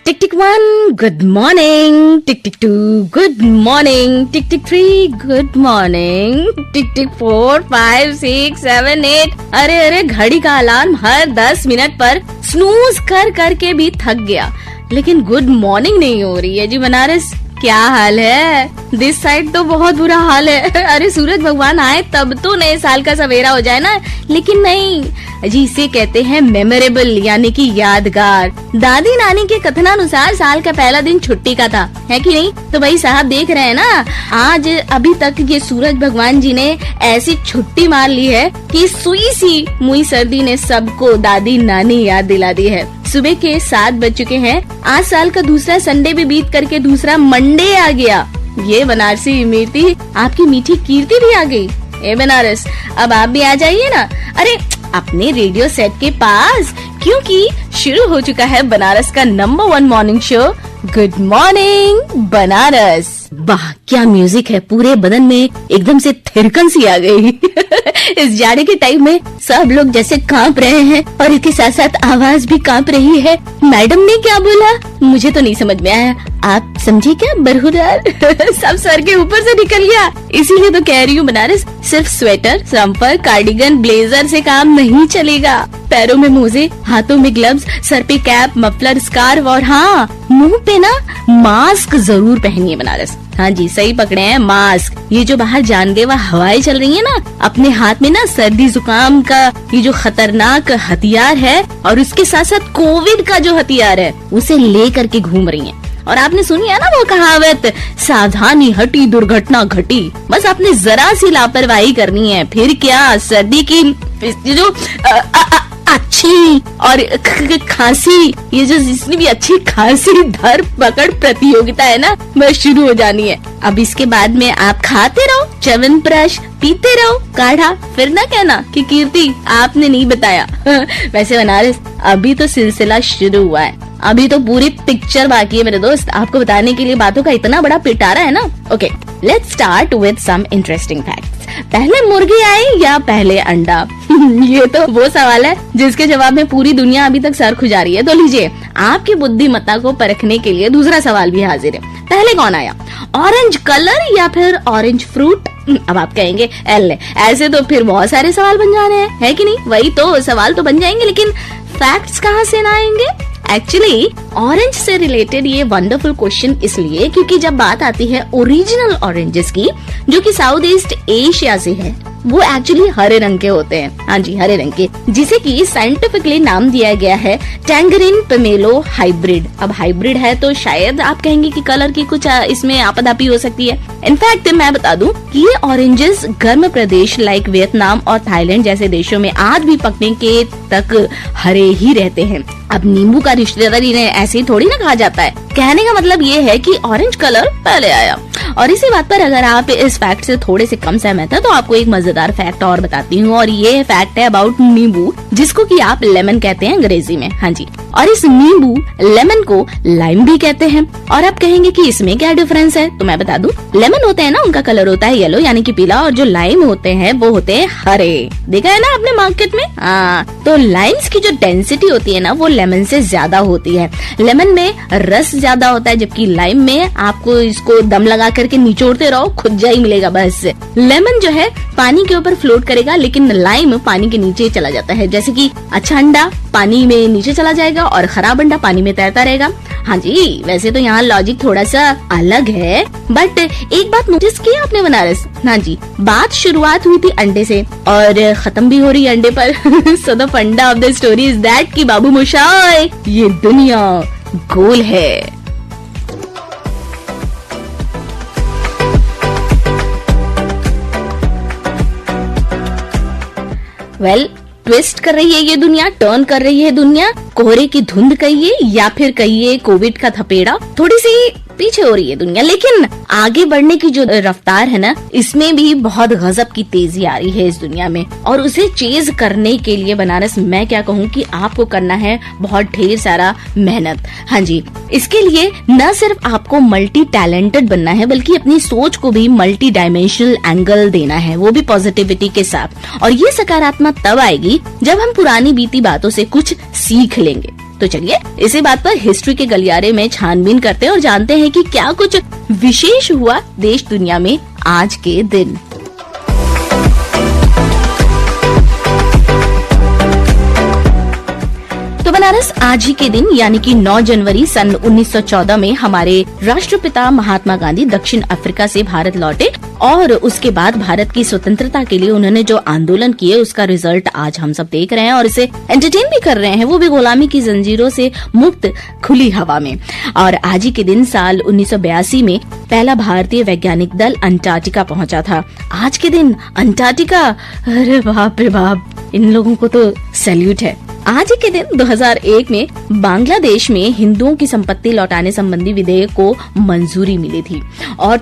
टिक टिक 1 good morning, टिक टिक 2 good morning, टिक टिक 3 good morning, टिक टिक 4 5 6 7 8। अरे घड़ी का अलार्म हर 10 मिनट पर स्नूज कर करके भी थक गया, लेकिन गुड मॉर्निंग नहीं हो रही है जी। बनारस क्या हाल है? दिस साइड तो बहुत बुरा हाल है। अरे सूरज भगवान आए तब तो नए साल का सवेरा हो जाए ना, लेकिन नहीं जी। इसे कहते हैं मेमोरेबल, यानी कि यादगार। दादी नानी के कथनानुसार साल का पहला दिन छुट्टी का था, है कि नहीं? तो भाई साहब देख रहे हैं ना, आज अभी तक ये सूरज भगवान जी ने ऐसी छुट्टी मार ली है कि सुई सी मुई सर्दी ने सबको दादी नानी याद दिला दी है। सुबह के 7 बज चुके हैं। आज साल का दूसरा संडे भी बीत करके दूसरा मंडे आ गया। ये बनारसी मीठी आपकी मीठी कीर्ति भी आ गई। ए बनारस, अब आप भी आ जाइए ना, अरे अपने रेडियो सेट के पास, क्योंकि शुरू हो चुका है बनारस का number 1 morning show good morning Banaras. वाह क्या म्यूजिक है, पूरे बदन में एकदम से थिरकन सी आ गई। इस जाड़े के टाइम में सब लोग जैसे कांप रहे हैं और इसके साथ साथ आवाज भी कांप रही है। मैडम ने क्या बोला मुझे तो नहीं समझ में आया, आप समझे क्या बरहुरार? सब सर के ऊपर से निकल गया। इसीलिए तो कह रही हूँ बनारस, सिर्फ स्वेटर, जम्पर, कार्डिगन, ब्लेजर से काम नहीं चलेगा। पैरों में मोजे, हाथों में ग्लव्स, सर पे कैप, मफलर, स्कार्फ और हाँ मुंह पे ना मास्क जरूर पहनिए बनारस। हाँ जी सही पकड़े हैं, मास्क। ये जो बाहर जानलेवा हवाएं चल रही है ना, अपने हाथ में ना सर्दी जुकाम का ये जो खतरनाक हथियार है और उसके साथ साथ कोविड का जो हथियार है उसे ले करके घूम रही हैं। और आपने सुनी है ना वो कहावत, सावधानी हटी दुर्घटना घटी। बस आपने जरा सी लापरवाही करनी है, फिर क्या सर्दी की जो अच्छी और खांसी, ये जो जितनी भी अच्छी खांसी धर पकड़ प्रतियोगिता है ना, बस शुरू हो जानी है। अब इसके बाद में आप खाते रहो च्यवनप्राश, पीते रहो काढ़ा, फिर ना कहना कि कीर्ति आपने नहीं बताया। वैसे बनारस अभी तो सिलसिला शुरू हुआ है, अभी तो पूरी पिक्चर बाकी है मेरे दोस्त। आपको बताने के लिए बातों का इतना बड़ा पिटारा है ना। Okay, let's start with some interesting facts. पहले मुर्गी आई या पहले अंडा? ये तो वो सवाल है जिसके जवाब में पूरी दुनिया अभी तक सर खुजा रही है। तो लीजिए, आपकी बुद्धिमत्ता को परखने के लिए दूसरा सवाल भी हाजिर है। पहले कौन आया, ऑरेंज कलर या फिर ऑरेंज फ्रूट? अब आप कहेंगे एल, ऐसे तो फिर बहुत सारे सवाल बन जाने हैं, है कि नहीं? वही तो सवाल तो बन जाएंगे, लेकिन फैक्ट्स कहाँ से ना आएंगे? एक्चुअली ऑरेंज से रिलेटेड ये वंडरफुल क्वेश्चन इसलिए क्योंकि जब बात आती है ओरिजिनल ऑरेंजेस की, जो कि साउथ ईस्ट एशिया से है, वो एक्चुअली हरे रंग के होते हैं। हाँ जी हरे रंग के, जिसे कि साइंटिफिकली नाम दिया गया है टैंगरिन पोमेलो हाइब्रिड। अब हाइब्रिड है तो शायद आप कहेंगे कि कलर की कुछ इसमें आपाधापी हो सकती है। इनफैक्ट मैं बता दूं कि ये ऑरेंजेस गर्म प्रदेश लाइक वियतनाम और थाईलैंड जैसे देशों में आज भी पकने के तक हरे ही रहते हैं। अब नींबू का रिश्तेदार इन्हें ऐसे ही थोड़ी ना कहा जाता है। कहने का मतलब ये है कि ऑरेंज कलर पहले आया। और इसी बात पर अगर आप इस फैक्ट से थोड़े से कम सहमत हैं तो आपको एक मजेदार फैक्ट और बताती हूँ, और ये फैक्ट है अबाउट नींबू, जिसको कि आप लेमन कहते हैं अंग्रेजी में। हाँ जी, और इस नींबू लेमन को लाइम भी कहते हैं। और आप कहेंगे कि इसमें क्या डिफरेंस है, तो मैं बता दूं, लेमन होते हैं ना उनका कलर होता है येलो यानी कि पीला, और जो लाइम होते हैं वो होते हैं हरे। देखा है ना आपने मार्केट में? हाँ, तो लाइम्स की जो डेंसिटी होती है ना वो लेमन से ज्यादा होती है। लेमन में रस ज्यादा होता है, जबकि लाइम में आपको इसको दम लगा करके निचोड़ते रहो, खुद जा ही मिलेगा। बस लेमन जो है पानी के ऊपर फ्लोट करेगा, लेकिन लाइम पानी के नीचे चला जाता है। जैसे कि अच्छा अंडा पानी में नीचे चला जाएगा और खराब अंडा पानी में तैरता रहेगा। हाँ जी, वैसे तो यहाँ लॉजिक थोड़ा सा अलग है, बट एक बात नोटिस की आपने बनारस? हाँ जी, बात शुरुआत हुई थी अंडे से और खत्म भी हो रही है अंडे पर। सो द फंडा of the story is that कि बाबू मोशाय, ये दुनिया गोल है। वेल, ट्विस्ट कर रही है ये दुनिया, टर्न कर रही है दुनिया। कोहरे की धुंध कहिए या फिर कहिए कोविड का थपेड़ा, थोड़ी सी पीछे हो रही है दुनिया, लेकिन आगे बढ़ने की जो रफ्तार है ना, इसमें भी बहुत गजब की तेजी आ रही है इस दुनिया में। और उसे चेज करने के लिए बनारस मैं क्या कहूँ कि आपको करना है बहुत ढेर सारा मेहनत। हाँ जी, इसके लिए न सिर्फ आपको मल्टी टैलेंटेड बनना है, बल्कि अपनी सोच को भी मल्टी डायमेंशनल एंगल देना है, वो भी पॉजिटिविटी के साथ। और ये सकारात्मक तब आएगी जब हम पुरानी बीती बातों से कुछ सीख लेंगे। तो चलिए इसी बात पर हिस्ट्री के गलियारे में छानबीन करते हैं और जानते हैं कि क्या कुछ विशेष हुआ देश दुनिया में आज के दिन। तो बनारस आज ही के दिन यानी कि 9 जनवरी सन 1914 में हमारे राष्ट्रपिता महात्मा गांधी दक्षिण अफ्रीका से भारत लौटे और उसके बाद भारत की स्वतंत्रता के लिए उन्होंने जो आंदोलन किए उसका रिजल्ट आज हम सब देख रहे हैं और इसे एंटरटेन भी कर रहे हैं, वो भी गुलामी की जंजीरों से मुक्त खुली हवा में। और आज ही के दिन साल 1982 में पहला भारतीय वैज्ञानिक दल अंटार्कटिका पहुंचा था। आज के दिन अंटार्कटिका, अरे बाप रे बाप, इन लोगों को तो सैल्यूट है। आज ही के दिन 2001 में बांग्लादेश में हिंदुओं की संपत्ति लौटाने संबंधी विधेयक को मंजूरी मिली थी। और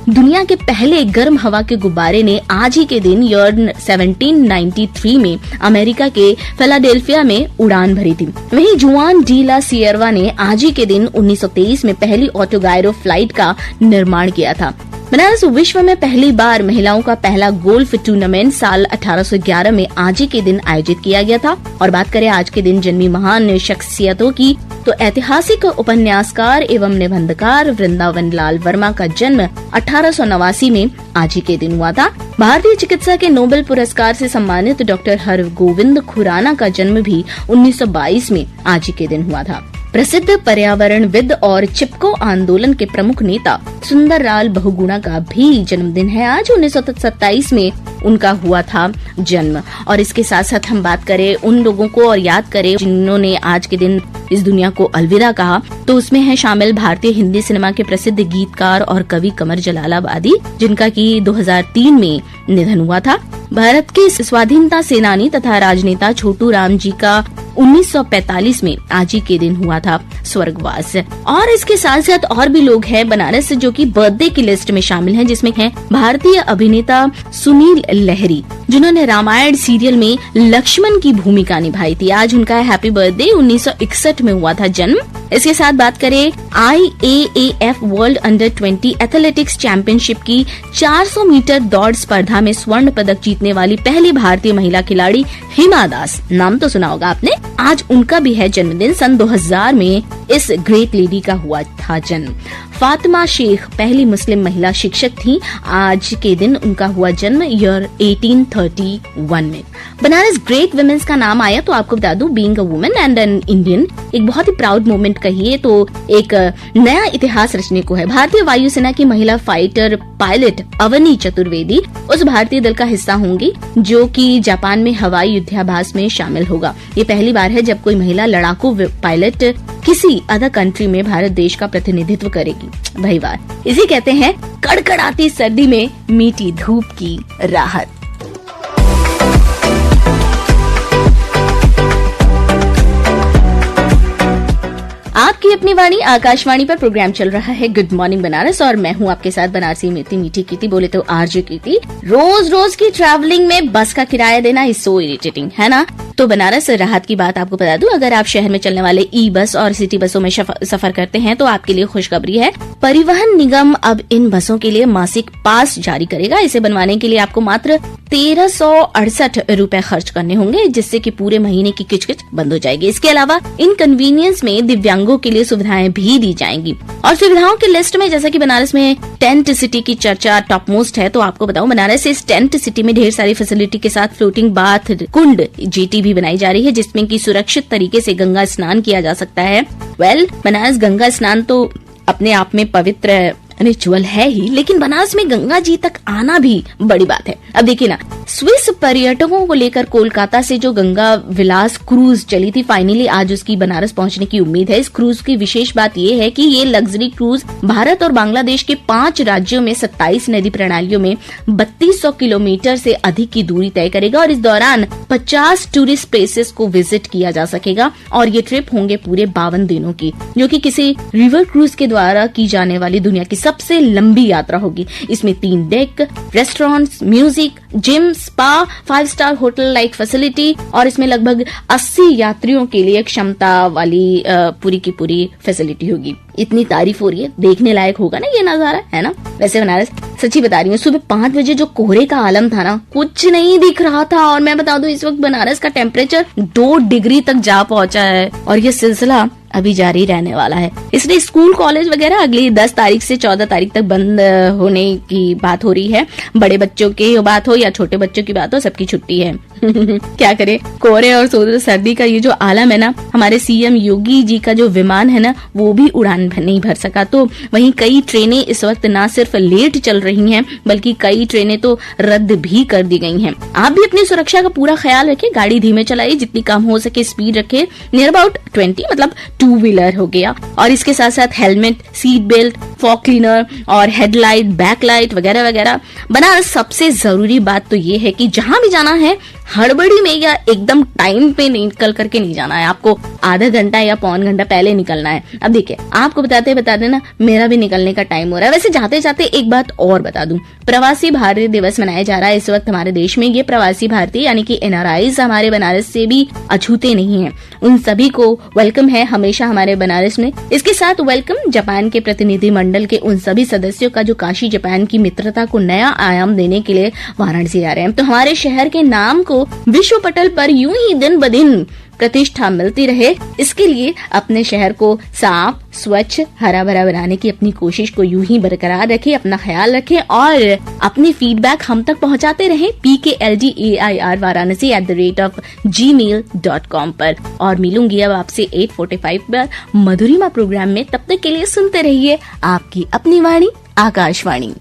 दुनिया के पहले गर्म हवा के गुब्बारे ने आज ही के दिन ईयर 1793 में अमेरिका के फिलाडेल्फिया में उड़ान भरी थी। वहीं जुआन डी ला सियरवा ने आज ही के दिन 1923 में पहली ऑटोगायरो फ्लाइट का निर्माण किया था। बनारस विश्व में पहली बार महिलाओं का पहला गोल्फ टूर्नामेंट साल 1811 में आज ही के दिन आयोजित किया गया था। और बात करें आज के दिन जन्मी महान शख्सियतों की, तो ऐतिहासिक उपन्यासकार एवं निबंधकार वृंदावन लाल वर्मा का जन्म 1889 में आज ही के दिन हुआ था। भारतीय चिकित्सा के नोबेल पुरस्कार से सम्मानित डॉक्टर हरगोविंद खुराना का जन्म भी 1922 में आज ही के दिन हुआ था। प्रसिद्ध पर्यावरणविद और चिपको आंदोलन के प्रमुख नेता सुंदरलाल बहुगुणा का भी जन्मदिन है। आज 1927 में उनका हुआ था जन्म। और इसके साथ साथ हम बात करें उन लोगों को और याद करें जिन्होंने आज के दिन इस दुनिया को अलविदा कहा, तो उसमें है शामिल भारतीय हिंदी सिनेमा के प्रसिद्ध गीतकार और कवि कमर जलालाबादी, जिनका कि 2003 में निधन हुआ था। भारत के स्वाधीनता सेनानी तथा राजनेता छोटू राम जी का 1945 में आज ही के दिन हुआ था स्वर्गवास। और इसके साथ साथ और भी लोग हैं बनारस जो कि बर्थडे की लिस्ट में शामिल हैं, जिसमें है भारतीय अभिनेता सुनील लहरी, जिन्होंने रामायण सीरियल में लक्ष्मण की भूमिका निभाई थी। आज उनका हैप्पी बर्थडे। 1961 में हुआ था जन्म। इसके साथ बात करें IAAF world under 20 athletics championship की 400 मीटर दौड़ स्पर्धा में स्वर्ण पदक जीतने वाली पहली भारतीय महिला खिलाड़ी हिमा दास, नाम तो सुना होगा आपने। आज उनका भी है जन्मदिन। सन 2000 में इस ग्रेट लेडी का हुआ था जन्म। फातिमा शेख पहली मुस्लिम महिला शिक्षक थी। आज के दिन उनका हुआ जन्म ईयर 1831 में। बनारस ग्रेट वुमेन्स का नाम आया तो आपको बता दूं, being a woman and an Indian, एक बहुत ही प्राउड मोमेंट कहिए तो एक नया इतिहास रचने को है। भारतीय वायुसेना की महिला फाइटर पायलट अवनी चतुर्वेदी उस भारतीय दल का हिस्सा होंगी जो कि जापान में हवाई युद्धाभ्यास में शामिल होगा। ये पहली बार है जब कोई महिला लड़ाकू पायलट किसी अदर कंट्री में भारत देश का प्रतिनिधित्व करेगी। भाई वाह, इसे कहते हैं कड़कड़ाती सर्दी में मीठी धूप की राहत। आपकी अपनी वाणी आकाशवाणी पर प्रोग्राम चल रहा है गुड मॉर्निंग बनारस और मैं हूँ आपके साथ बनारसी मीठी मीठी कीर्ति, बोले तो आरजे कीर्ति। रोज की ट्रैवलिंग में बस का किराया देना इज सो इरिटेटिंग, है ना। तो बनारस राहत की बात आपको बता दूं, अगर आप शहर में चलने वाले ई बस और सिटी बसों में सफर करते हैं तो आपके लिए खुशखबरी है। परिवहन निगम अब इन बसों के लिए मासिक पास जारी करेगा। इसे बनवाने के लिए आपको मात्र 1368 रूपए खर्च करने होंगे, जिससे कि पूरे महीने की किचकिच बंद हो जाएगी। इसके अलावा इनकन्वीनियंस में दिव्यांगों के लिए सुविधाएं भी दी जाएंगी। और सुविधाओं की लिस्ट में जैसा कि बनारस में टेंट सिटी की चर्चा टॉप मोस्ट है, तो आपको बताऊं बनारस इस टेंट सिटी में ढेर सारी फैसिलिटी के साथ फ्लोटिंग बाथ कुंड जेटी भी बनाई जा रही है, जिसमें कि सुरक्षित तरीके से गंगा स्नान किया जा सकता है। बनारस गंगा स्नान तो अपने आप में पवित्र रिचुअल है ही, लेकिन बनारस में गंगा जी तक आना भी बड़ी बात है। अब देखिए ना, स्विस पर्यटकों को लेकर कोलकाता से जो गंगा विलास क्रूज चली थी, फाइनली आज उसकी बनारस पहुंचने की उम्मीद है। इस क्रूज की विशेष बात ये है कि ये लग्जरी क्रूज भारत और बांग्लादेश के 5 राज्यों में 27 नदी प्रणालियों में 3200 किलोमीटर से अधिक की दूरी तय करेगा और इस दौरान 50 टूरिस्ट प्लेसेस को विजिट किया जा सकेगा। और ये ट्रिप होंगे पूरे 52 दिनों की, जो कि किसी रिवर क्रूज के द्वारा की जाने वाली दुनिया की सबसे लंबी यात्रा होगी। इसमें 3 deck, restaurants, music, gym, spa, 5 star hotel like facility और इसमें लगभग 80 यात्रियों के लिए क्षमता वाली पूरी की पूरी फैसिलिटी होगी। इतनी तारीफ हो रही है, देखने लायक होगा ना ये नजारा, है ना। वैसे बनारस सच्ची बता रही हूँ, सुबह 5 बजे जो कोहरे का आलम था ना, कुछ नहीं दिख रहा था। और मैं बता दूं, इस वक्त बनारस का टेम्परेचर 2 डिग्री तक जा पहुंचा है और ये सिलसिला अभी जारी रहने वाला है। इसलिए स्कूल कॉलेज वगैरह अगली 10 तारीख से 14 तारीख तक बंद होने की बात हो रही है। बड़े बच्चों की बात हो या छोटे बच्चों की बात हो, सबकी छुट्टी है। क्या करें, कोहरे और सर्दी का ये जो आलम है ना, हमारे सीएम योगी जी का जो विमान है ना, वो भी उड़ान नहीं भर सका। तो वहीं कई ट्रेनें इस वक्त ना सिर्फ लेट चल रही हैं, बल्कि कई ट्रेनें तो रद्द भी कर दी गई हैं। आप भी अपनी सुरक्षा का पूरा ख्याल रखें, गाड़ी धीमे चलाइए, जितनी कम हो सके स्पीड रखें, नियर अबाउट 20, मतलब 2 व्हीलर हो गया। और इसके साथ साथ helmet, seat belt, fog cleaner और हेडलाइट, बैकलाइट वगैरह वगैरह। बनारस सबसे जरूरी बात तो ये है कि जहां भी जाना है हड़बड़ी में या एकदम टाइम पे निकल करके नहीं जाना है। आपको आधा घंटा या पौन घंटा पहले निकलना है। अब देखिए, आपको बताते ना मेरा भी निकलने का टाइम हो रहा है। वैसे जाते जाते एक बात और बता दूं, प्रवासी भारतीय दिवस मनाया जा रहा है इस वक्त हमारे देश में। ये प्रवासी भारतीय यानी कि NRIs हमारे बनारस से भी अछूते नहीं है। उन सभी को वेलकम है हमेशा हमारे बनारस में। इसके साथ वेलकम जापान के प्रतिनिधि मंडल के उन सभी सदस्यों का जो काशी जापान की मित्रता को नया आयाम देने के लिए वाराणसी आ रहे हैं। तो हमारे शहर के नाम को विश्व पटल पर यूं ही दिन ब दिन प्रतिष्ठा मिलती रहे, इसके लिए अपने शहर को साफ, स्वच्छ, हरा भरा बनाने की अपनी कोशिश को यूं ही बरकरार रखें, अपना ख्याल रखें और अपनी फीडबैक हम तक पहुंचाते रहें pkldair@gmail.com पर। और मिलूंगी अब आपसे 8:45 पर मधुरिमा प्रोग्राम में। तब तक के लिए सुनते रहिए आपकी अपनी वाणी आकाशवाणी।